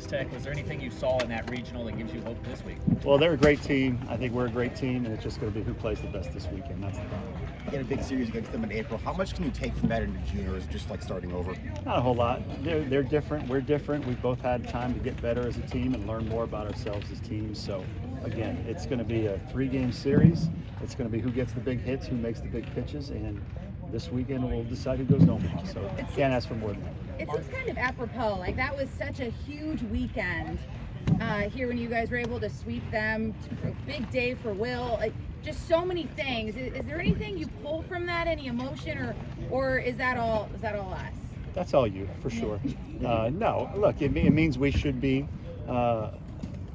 Tech. Was there anything you saw in that regional that gives you hope this week? Well, they're a great team. I think we're a great team, and it's just going to be who plays the best this weekend. That's the problem. You had a big series against them in April. How much can you take from that into June, or is it just like starting over? Not a whole lot. They're different. We're different. We've both had time to get better as a team and learn more about ourselves as teams. So, again, it's going to be a 3-game series. It's going to be who gets the big hits, who makes the big pitches, and this weekend we'll decide who goes to Omaha. So, can't ask for more than that. It seems kind of apropos. Like, that was such a huge weekend here when you guys were able to sweep them. A big day for Will. Like, just so many things. Is there anything you pull from that? Any emotion, or is that all us? That's all you, for sure. No, look, it means we should be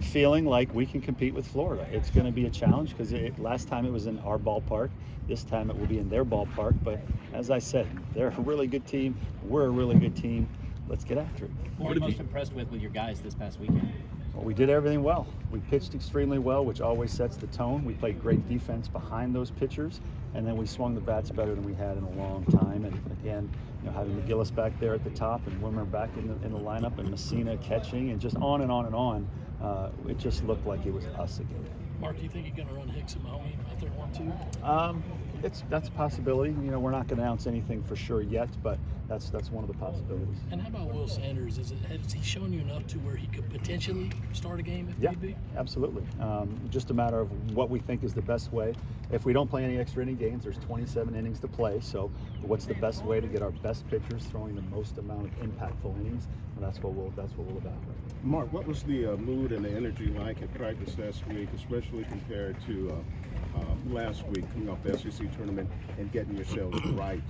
feeling like we can compete with Florida. It's going to be a challenge because last time it was in our ballpark. This time it will be in their ballpark. But as I said, they're a really good team. We're a really good team. Let's get after it. What are you most impressed with your guys this past weekend? Well, we did everything well. We pitched extremely well, which always sets the tone. We played great defense behind those pitchers, and then we swung the bats better than we had in a long time. And again, having McGillis back there at the top and Wimmer back in the lineup and Messina catching and just on and on and on, it just looked like it was us again. Mark, do you think you're going to run Hicks and Mahoney out there 1-2? That's a possibility. We're not going to announce anything for sure yet, but that's one of the possibilities. And how about Will Sanders? Has he shown you enough to where he could potentially start a game if need be? Absolutely. Just a matter of what we think is the best way. If we don't play any extra inning games, there's 27 innings to play. So what's the best way to get our best pitchers throwing the most amount of impactful innings? And that's what we'll evaluate. Mark, what was the mood and the energy like at practice last week, especially compared to last week, coming off the SEC tournament and getting yourselves right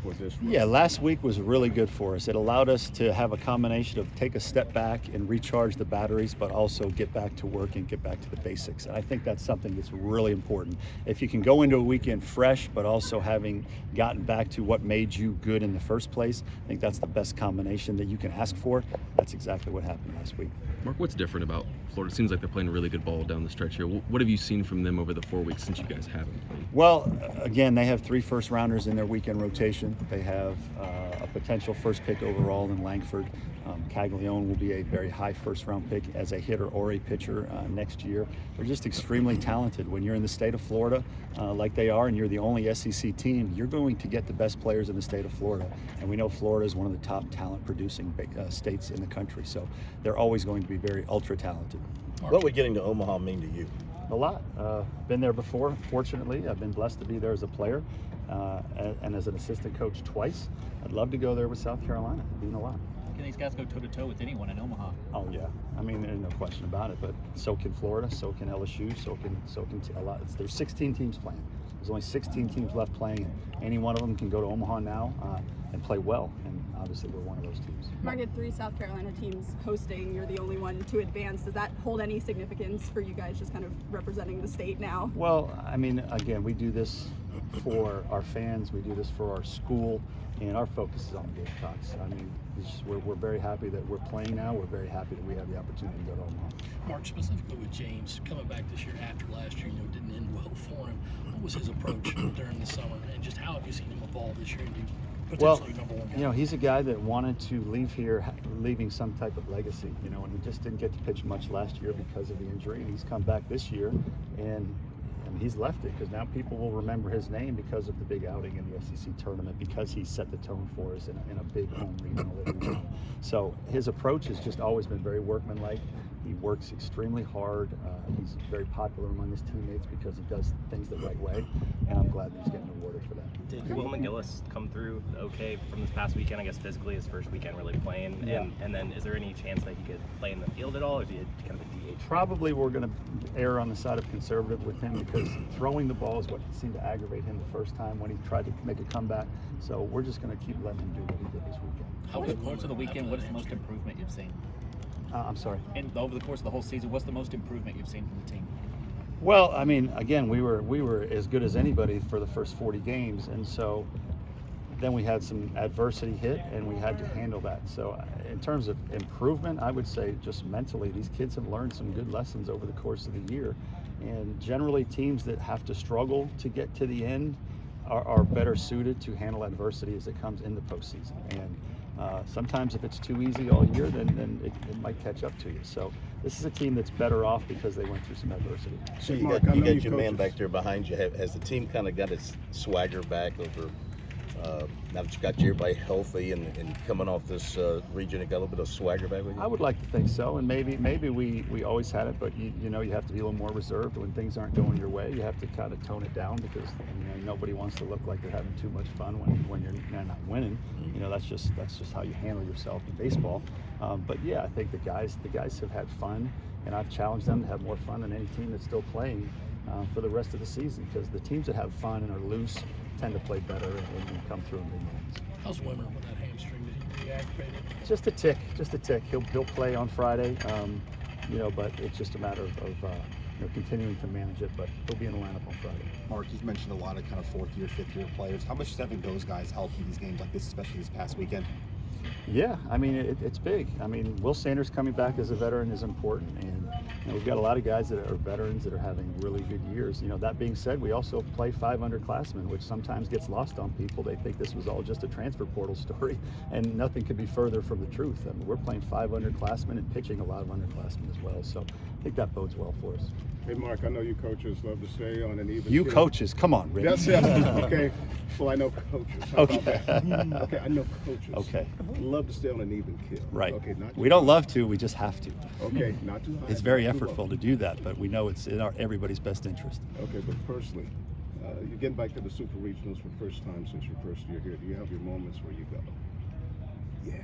for this run? Yeah, last week was really good for us. It allowed us to have a combination of take a step back and recharge the batteries, but also get back to work and get back to the basics. And I think that's something that's really important. If you can go into a weekend fresh, but also having gotten back to what made you good in the first place, I think that's the best combination that you can ask for. That's exactly what happened last week. Mark, what's different about Florida? It seems like they're playing a really good ball down the stretch here. What have you seen from them over the 4 weeks since you guys haven't played? Well, again, they have 3 first-rounders in their weekend rotation. They have a potential first pick overall in Langford. Caglione will be a very high first-round pick as a hitter or a pitcher next year. They're just extremely talented. When you're in the state of Florida, like they are, and you're the only SEC team, you're going to get the best players in the state of Florida. And we know Florida is one of the top talent-producing states in the country. So they're always going to be very ultra-talented. What would getting to Omaha mean to you? A lot. Been there before, fortunately. I've been blessed to be there as a player and as an assistant coach twice. I'd love to go there with South Carolina. It'd mean a lot. Can these guys go toe-to-toe with anyone in Omaha? Oh, yeah. I mean, there's no question about it. But so can Florida, so can LSU, so can a lot. There's 16 teams playing. There's only 16 teams left playing, and any one of them can go to Omaha now and play well. And obviously, we're one of those teams. Mark, had 3 South Carolina teams hosting. You're the only one to advance. Does that hold any significance for you guys just kind of representing the state now? Well, I mean, again, we do this for our fans. We do this for our school. And our focus is on the Gamecocks. I mean, we're very happy that we're playing now. We're very happy that we have the opportunity to go to Omaha. Mark, specifically with James coming back this year after last year, didn't end well for him. What was his approach during the summer, and just how have you seen him evolve this year and do potentially number one guy? He's a guy that wanted to leave here, leaving some type of legacy. And he just didn't get to pitch much last year because of the injury. And he's come back this year, and he's left it because now people will remember his name because of the big outing in the SEC tournament, because he set the tone for us in a big home regional that we won. So his approach has just always been very workmanlike. He works extremely hard. He's very popular among his teammates because he does things the right way, and I'm glad that he's getting awarded for that. Did Will McGillis come through okay from this past weekend? I guess physically his first weekend really playing. Yeah. And then is there any chance that he could play in the field at all, or is he kind of a DH? Probably we're going to err on the side of conservative with him because throwing the ball is what seemed to aggravate him the first time when he tried to make a comeback. So we're just going to keep letting him do what he did this weekend. Over the course of the weekend, what is the most improvement you've seen? I'm sorry? And over the course of the whole season, what's the most improvement you've seen from the team? Well, I mean, again, we were as good as anybody for the first 40 games, and so then we had some adversity hit, and we had to handle that. So in terms of improvement, I would say just mentally, these kids have learned some good lessons over the course of the year. And generally, teams that have to struggle to get to the end are better suited to handle adversity as it comes in the postseason. And Sometimes if it's too easy all year, then it might catch up to you. So this is a team that's better off because they went through some adversity. So you Mark, got I know you your man coaches. back there behind you. Has the team kind of got its swagger back over now that you got everybody healthy and coming off this region? It got a little bit of swagger back with you? I would like to think so, and maybe we always had it, but you know you have to be a little more reserved when things aren't going your way. You have to kind of tone it down because nobody wants to look like they're having too much fun when you're not winning. You know that's just how you handle yourself in baseball. But yeah, I think the guys have had fun, and I've challenged them to have more fun than any team that's still playing for the rest of the season, because the teams that have fun and are loose tend to play better and come through in big moments. How's Wimmer with that hamstring? Did he reactivate it? Just a tick. He'll play on Friday, but it's just a matter of continuing to manage it. But he'll be in the lineup on Friday. Mark, you've mentioned a lot of kind of fourth year, fifth year players. How much does having those guys help in these games like this, especially this past weekend? Yeah, I mean it's big. I mean Will Sanders coming back as a veteran is important, and we've got a lot of guys that are veterans that are having really good years. That being said, we also play 5 underclassmen, which sometimes gets lost on people. They think this was all just a transfer portal story, and nothing could be further from the truth. I mean, we're playing 5 underclassmen and pitching a lot of underclassmen as well. So I think that bodes well for us. Hey, Mark, I know you coaches love to stay on an even You keel. coaches, come on, Rick. Yes. Okay. Well, I know coaches. How about that? Okay, I know coaches. Okay. Love to stay on an even keel. Right. Okay, not We don't love to, we just have to. Okay, not too high. It's very not too effortful low. to do that, but we know it's in everybody's best interest. Okay, but personally, you're getting back to the Super Regionals for the first time since your first year here. Do you have your moments where you go, yeah,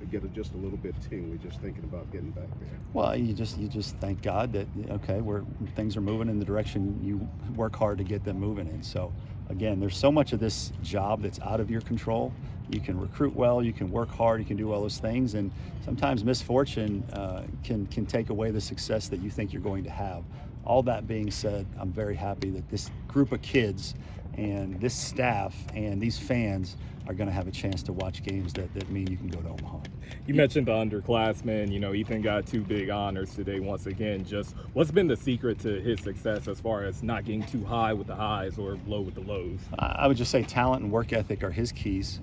get just a little bit tingly just thinking about getting back there? Well, you just thank God that things are moving in the direction you work hard to get them moving in. So again, there's so much of this job that's out of your control. You can recruit well, you can work hard, you can do all those things, and sometimes misfortune can take away the success that you think you're going to have. All that being said, I'm very happy that this group of kids and this staff and these fans are going to have a chance to watch games that mean you can go to Omaha. You mentioned the underclassmen. Ethan got 2 big honors today once again. Just what's been the secret to his success as far as not getting too high with the highs or low with the lows? I would just say talent and work ethic are his keys.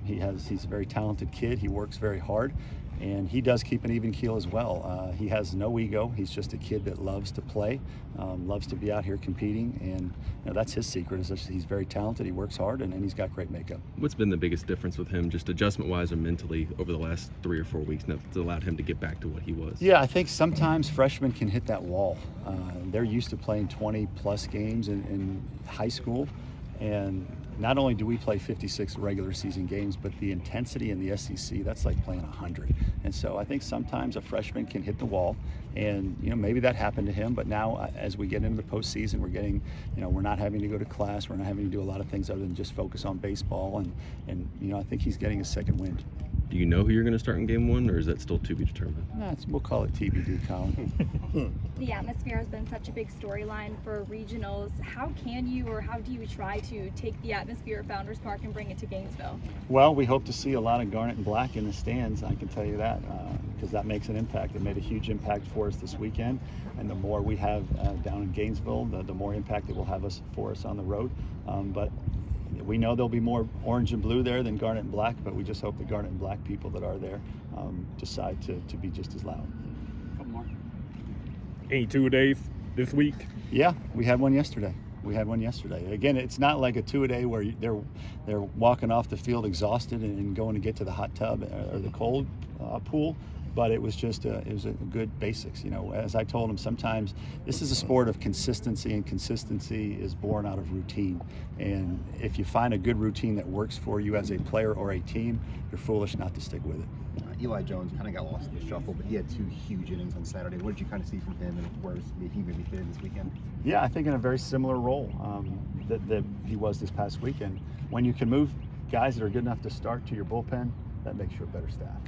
He's a very talented kid. He works very hard, and he does keep an even keel as well. He has no ego. He's just a kid that loves to play, loves to be out here competing, and that's his secret. Is just he's very talented. He works hard, and he's got great makeup. What's been the biggest difference with him, just adjustment-wise or mentally, over the last 3 or 4 weeks now that's allowed him to get back to what he was? Yeah, I think sometimes freshmen can hit that wall. They're used to playing 20-plus games in high school, and not only do we play 56 regular season games, but the intensity in the SEC, that's like playing 100. And so I think sometimes a freshman can hit the wall, and maybe that happened to him, but now as we get into the postseason, we're getting, we're not having to go to class, we're not having to do a lot of things other than just focus on baseball, and I think he's getting a second wind. Do you know who you're going to start in game 1, or is that still to be determined? No, we'll call it TBD, Colin. The atmosphere has been such a big storyline for regionals. How can you, or how do you try to take the atmosphere of Founders Park and bring it to Gainesville? Well, we hope to see a lot of garnet and black in the stands, I can tell you that, because that makes an impact. It made a huge impact for us this weekend, and the more we have down in Gainesville, the more impact it will have for us on the road. But we know there'll be more orange and blue there than garnet and black, but we just hope the garnet and black people that are there decide to be just as loud. Any 2 days this week? Yeah, we had one yesterday. Again, it's not like a 2-a-day where they're walking off the field exhausted and going to get to the hot tub or the cold pool. But it was just it was a good basics. As I told him, sometimes this is a sport of consistency, and consistency is born out of routine. And if you find a good routine that works for you as a player or a team, you're foolish not to stick with it. Eli Jones kind of got lost in the shuffle, but he had 2 huge innings on Saturday. What did you kind of see from him, and where he maybe fit in this weekend? Yeah, I think in a very similar role that he was this past weekend. When you can move guys that are good enough to start to your bullpen, that makes you a better staff.